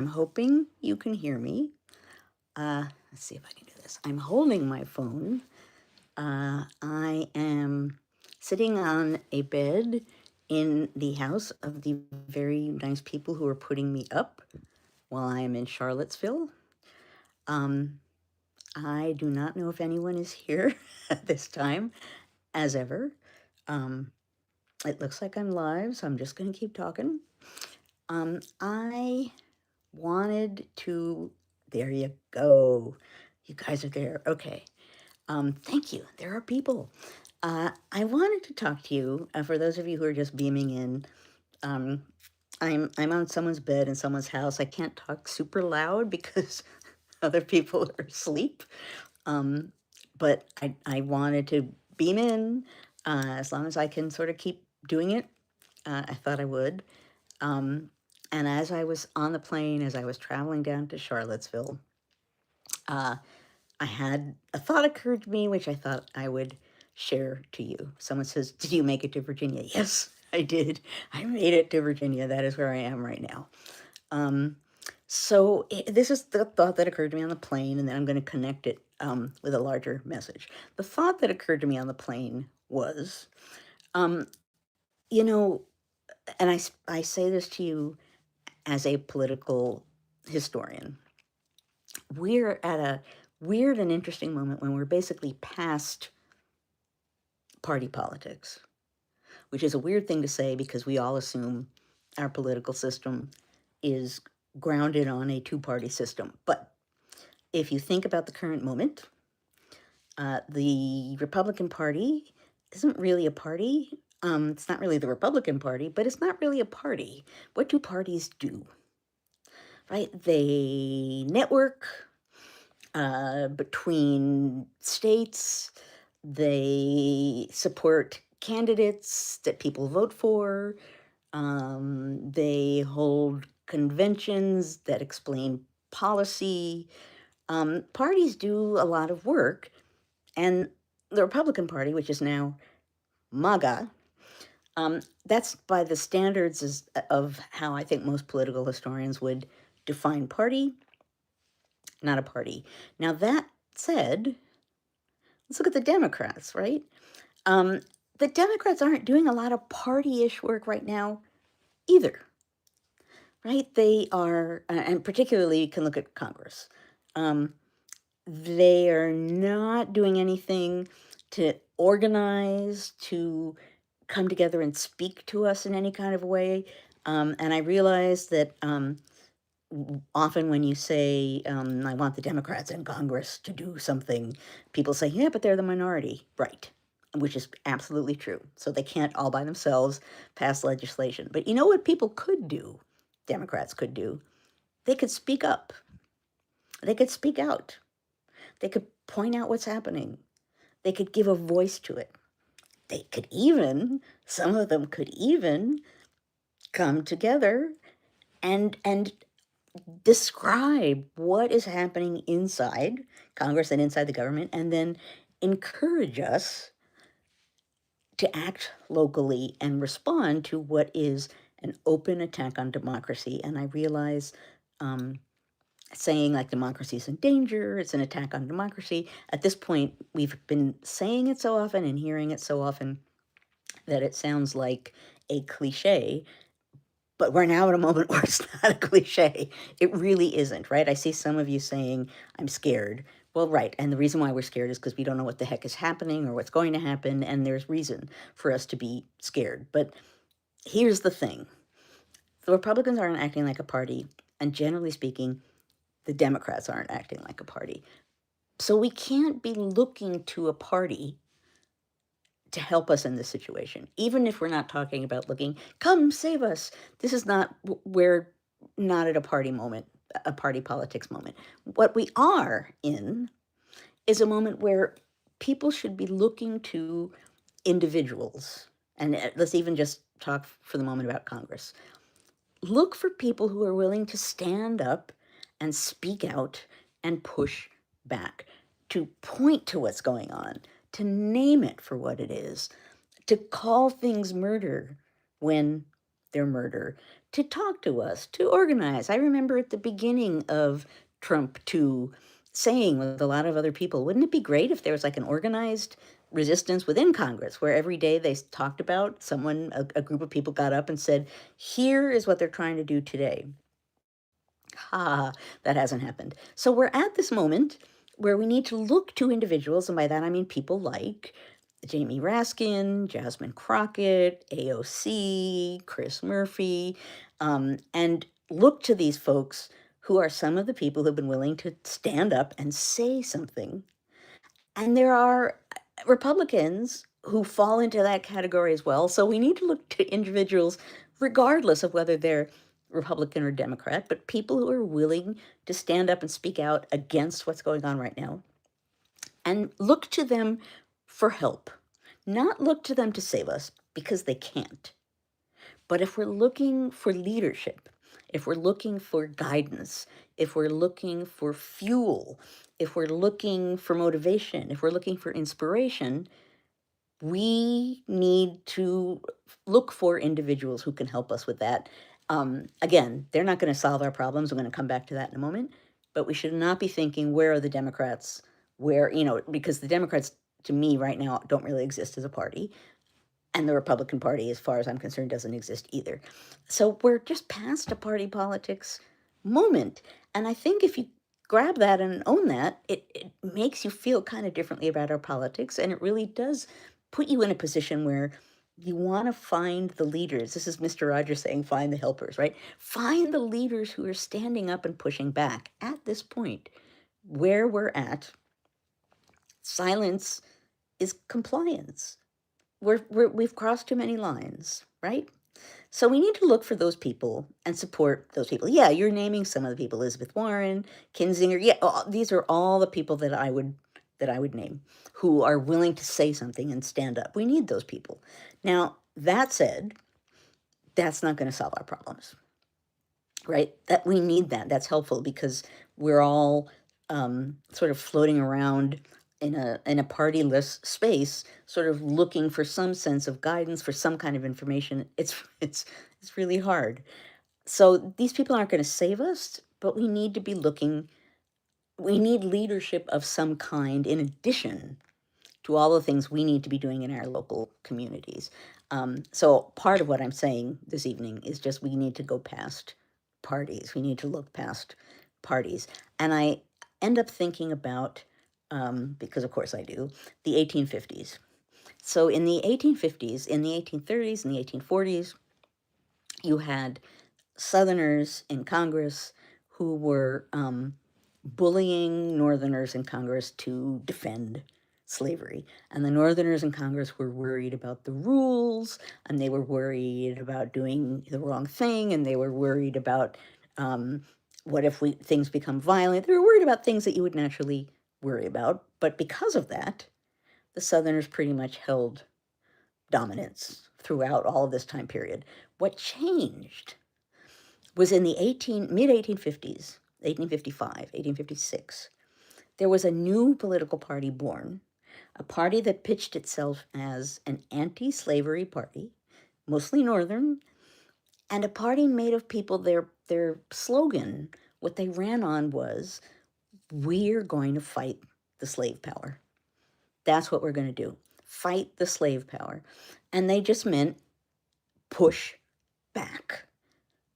I'm hoping you can hear me. Let's see if I can do this. I'm holding my phone. I am sitting on a bed in the house of the very nice people who are putting me up while I am in Charlottesville. Um, I do not know if anyone is here at this time, as ever. Um, it looks like I'm live, so I'm just going to keep talking. I wanted to, there you go. You guys are there. Okay. Thank you. There are people. I wanted to talk to you, for those of you who are just beaming in. Um, I'm on someone's bed in someone's house. I can't talk super loud because other people are asleep. Um, but I wanted to beam in as long as I can sort of keep doing it. I thought I would. Um, and as I was on the plane, as I was traveling down to Charlottesville, uh, I had a thought occurred to me, which I thought I would share to you. Someone says, "Did you make it to Virginia?" Yes, I did. I made it to Virginia. That is where I am right now. Um, this is the thought that occurred to me on the plane, and then I'm going to connect it with a larger message. The thought that occurred to me on the plane was, um, you know, and I say this to you as a political historian. We're at a weird and interesting moment when we're basically past party politics, which is a weird thing to say because we all assume our political system is grounded on a two-party system. But if you think about the current moment, the Republican Party isn't really a party. It's not really the Republican Party, but it's not really a party. What do parties do? Right? They network between states. They support candidates that people vote for. They hold conventions that explain policy. Parties do a lot of work. And the Republican Party, which is now MAGA, that's by the standards of how I think most political historians would define party, not a party. Now, that said, let's look at the Democrats, right? Um, the Democrats aren't doing a lot of party-ish work right now either, right? They are, and particularly you can look at Congress. They are not doing anything to organize, to come together and speak to us in any kind of way. And I realize that often when you say, I want the Democrats in Congress to do something, people say, yeah, but they're the minority. Right. Which is absolutely true. So they can't all by themselves pass legislation. But you know what people could do? Democrats could do? They could speak up. They could speak out. They could point out what's happening. They could give a voice to it. They could even, some of them could even come together and describe what is happening inside Congress and inside the government, and then encourage us to act locally and respond to what is an open attack on democracy. And I realize saying like democracy is in danger, it's an attack on democracy. At this point, we've been saying it so often and hearing it so often that it sounds like a cliche. But we're now at a moment where it's not a cliche. It really isn't, right? I see some of you saying, I'm scared. Well, right. And the reason why we're scared is because we don't know what the heck is happening or what's going to happen. And there's reason for us to be scared. But here's the thing. The Republicans aren't acting like a party. And generally speaking, the Democrats aren't acting like a party. So we can't be looking to a party to help us in this situation, even if we're not talking about looking, come save us. This is not, we're not at a party moment, a party politics moment. What we are in is a moment where people should be looking to individuals. And let's even just talk for the moment about Congress. Look for people who are willing to stand up and speak out and push back, to point to what's going on, to name it for what it is, to call things murder when they're murder, to talk to us, to organize. I remember at the beginning of Trump 2 saying with a lot of other people, wouldn't it be great if there was like an organized resistance within Congress where every day they talked about someone, a group of people got up and said, here is what they're trying to do today. Ha, that hasn't happened. So we're at this moment where we need to look to individuals, and by that I mean people like Jamie Raskin, Jasmine Crockett, AOC, Chris Murphy, and look to these folks who are some of the people who've been willing to stand up and say something. And there are Republicans who fall into that category as well. So we need to look to individuals, regardless of whether they're Republican or Democrat, but people who are willing to stand up and speak out against what's going on right now and look to them for help, not look to them to save us because they can't. But if we're looking for leadership, if we're looking for guidance, if we're looking for fuel, if we're looking for motivation, if we're looking for inspiration, we need to look for individuals who can help us with that. Again, they're not going to solve our problems. I'm going to come back to that in a moment. But we should not be thinking, where are the Democrats? Where, because the Democrats, to me, right now, don't really exist as a party. And the Republican Party, as far as I'm concerned, doesn't exist either. So we're just past a party politics moment. And I think if you grab that and own that, it makes you feel kind of differently about our politics. And it really does put you in a position where you want to find the leaders. This is Mr. Rogers saying, find the helpers, right? Find the leaders who are standing up and pushing back. At this point, where we're at, silence is compliance. We've crossed too many lines, right? So we need to look for those people and support those people. Yeah, you're naming some of the people: Elizabeth Warren, Kinzinger. Yeah, these are all the people that I would name who are willing to say something and stand up. We need those people. Now, that said, that's not going to solve our problems, right? That we need that. That's helpful because we're all sort of floating around in a partyless space, sort of looking for some sense of guidance, for some kind of information. It's really hard. So these people aren't going to save us, but we need to be looking. We need leadership of some kind in addition to all the things we need to be doing in our local communities. So part of what I'm saying this evening is just we need to go past parties. We need to look past parties. And I end up thinking about, because of course I do, the 1850s. So in the 1850s, in the 1830s, in the 1840s, you had Southerners in Congress who were bullying Northerners in Congress to defend slavery. And the Northerners in Congress were worried about the rules, and they were worried about doing the wrong thing, and they were worried about what if things become violent. They were worried about things that you would naturally worry about. But because of that, the Southerners pretty much held dominance throughout all of this time period. What changed was in the mid-1850s, 1855, 1856, there was a new political party born, a party that pitched itself as an anti-slavery party, mostly Northern, and a party made of people, their slogan, what they ran on was, we're going to fight the slave power. That's what we're going to do, fight the slave power. And they just meant push back.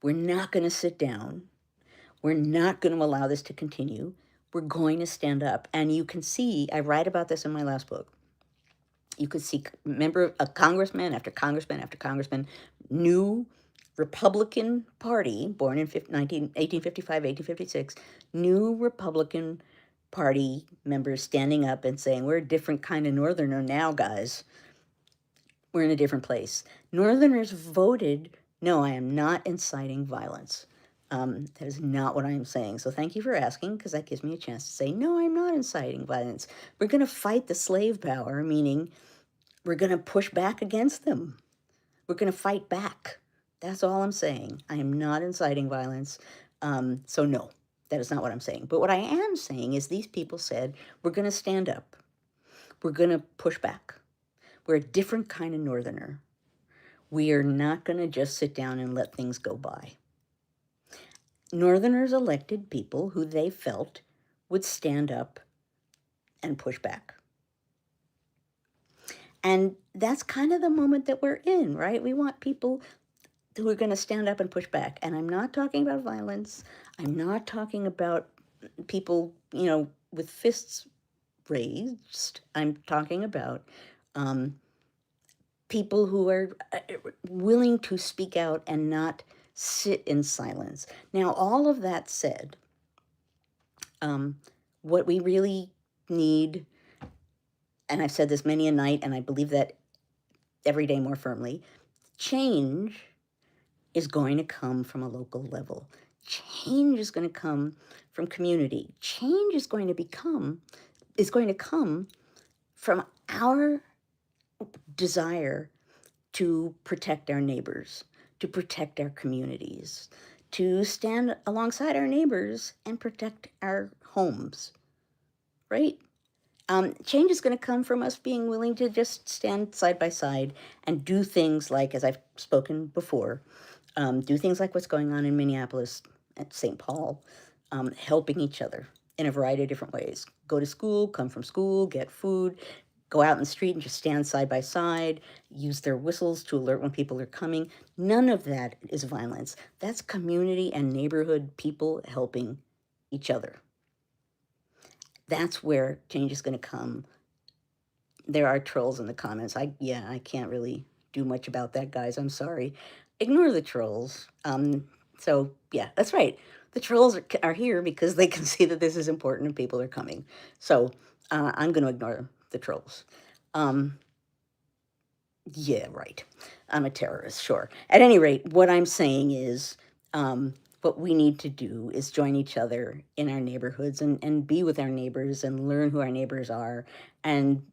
We're not going to sit down. We're not going to allow this to continue. We're going to stand up. And you can see, I write about this in my last book. You could see a congressman after congressman after congressman, new Republican Party, born in 1855, 1856, new Republican Party members standing up and saying, we're a different kind of Northerner now, guys. We're in a different place. Northerners voted, no, I am not inciting violence. That is not what I am saying. So thank you for asking, because that gives me a chance to say, no, I'm not inciting violence. We're going to fight the slave power, meaning we're going to push back against them. We're going to fight back. That's all I'm saying. I am not inciting violence. So no, that is not what I'm saying. But what I am saying is these people said, we're going to stand up. We're going to push back. We're a different kind of Northerner. We are not going to just sit down and let things go by. Northerners elected people who they felt would stand up and push back. And that's kind of the moment that we're in, right? We want people who are going to stand up and push back. And I'm not talking about violence. I'm not talking about people, with fists raised. I'm talking about um, people who are willing to speak out and not sit in silence. Now, all of that said, what we really need, and I've said this many a night, and I believe that every day more firmly, change is going to come from a local level. Change is going to come from community. Change is going to come from our desire to protect our neighbors, to protect our communities, to stand alongside our neighbors and protect our homes, right? Change is going to come from us being willing to just stand side by side and do things like, as I've spoken before, do things like what's going on in Minneapolis at St. Paul, helping each other in a variety of different ways. Go to school, come from school, get food, go out in the street and just stand side by side, use their whistles to alert when people are coming. None of that is violence. That's community and neighborhood people helping each other. That's where change is going to come. There are trolls in the comments. I can't really do much about that, guys. I'm sorry. Ignore the trolls. So yeah, that's right. The trolls are here because they can see that this is important and people are coming. So I'm going to ignore the trolls. Yeah, right. I'm a terrorist, sure. At any rate, what I'm saying is what we need to do is join each other in our neighborhoods and be with our neighbors and learn who our neighbors are and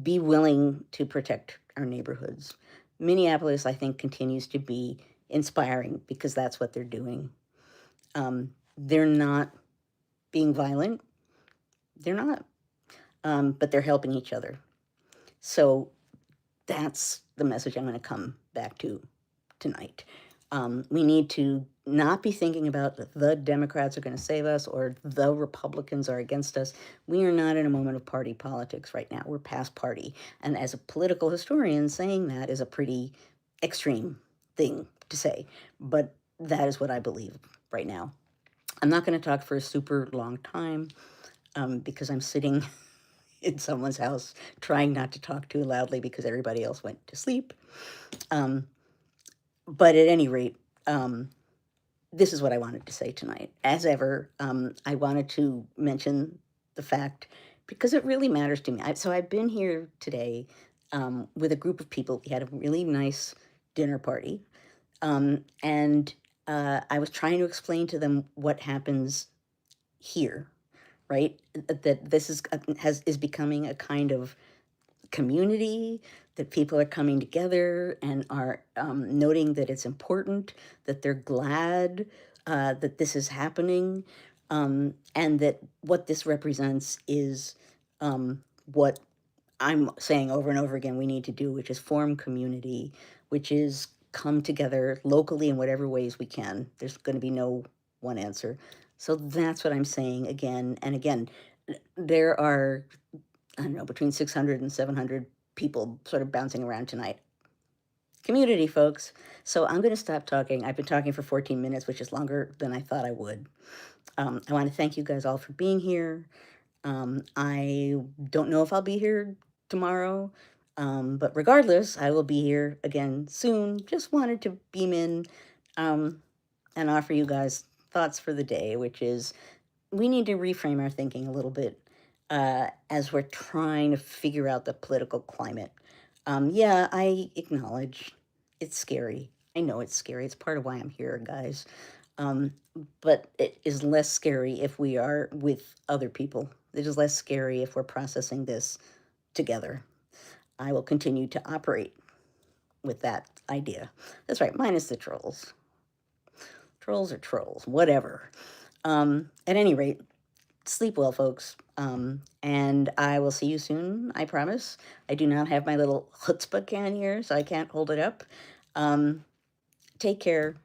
be willing to protect our neighborhoods. Minneapolis, I think, continues to be inspiring because that's what they're doing. They're not being violent. They're not. But they're helping each other. So that's the message I'm going to come back to tonight. We need to not be thinking about the Democrats are going to save us or the Republicans are against us. We are not in a moment of party politics right now. We're past party. And as a political historian, saying that is a pretty extreme thing to say. But that is what I believe right now. I'm not going to talk for a super long time because I'm sitting in someone's house trying not to talk too loudly because everybody else went to sleep. But at any rate, this is what I wanted to say tonight. As ever, I wanted to mention the fact, because it really matters to me. So I've been here today with a group of people. We had a really nice dinner party. And I was trying to explain to them what happens here, right? That this is becoming a kind of community, that people are coming together and are noting that it's important, that they're glad that this is happening, and that what this represents is what I'm saying over and over again we need to do, which is form community, which is come together locally in whatever ways we can. There's going to be no one answer. So that's what I'm saying again and again. There are, I don't know, between 600 and 700 people sort of bouncing around tonight. Community, folks. So I'm going to stop talking. I've been talking for 14 minutes, which is longer than I thought I would. I want to thank you guys all for being here. I don't know if I'll be here tomorrow, but regardless, I will be here again soon. Just wanted to beam in and offer you guys thoughts for the day, which is we need to reframe our thinking a little bit as we're trying to figure out the political climate. Yeah, I acknowledge it's scary. I know it's scary. It's part of why I'm here, guys. But it is less scary if we are with other people. It is less scary if we're processing this together. I will continue to operate with that idea. That's right, minus the trolls. Trolls are trolls, whatever. At any rate, sleep well, folks. And I will see you soon, I promise. I do not have my little chutzpah can here, so I can't hold it up. Um, Take care,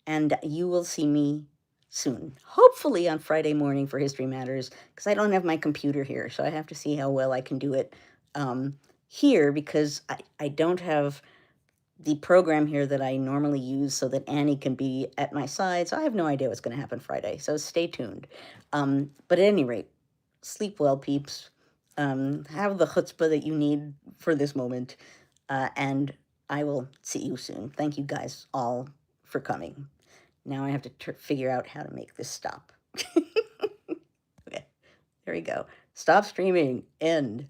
and you will see me soon. Hopefully on Friday morning for History Matters, because I don't have my computer here, so I have to see how well I can do it here, because I don't have the program here that I normally use so that Annie can be at my side. So I have no idea what's going to happen Friday. So stay tuned. But at any rate, sleep well, peeps. Have the chutzpah that you need for this moment. And I will see you soon. Thank you guys all for coming. Now I have to figure out how to make this stop. Okay, there we go. Stop streaming. End.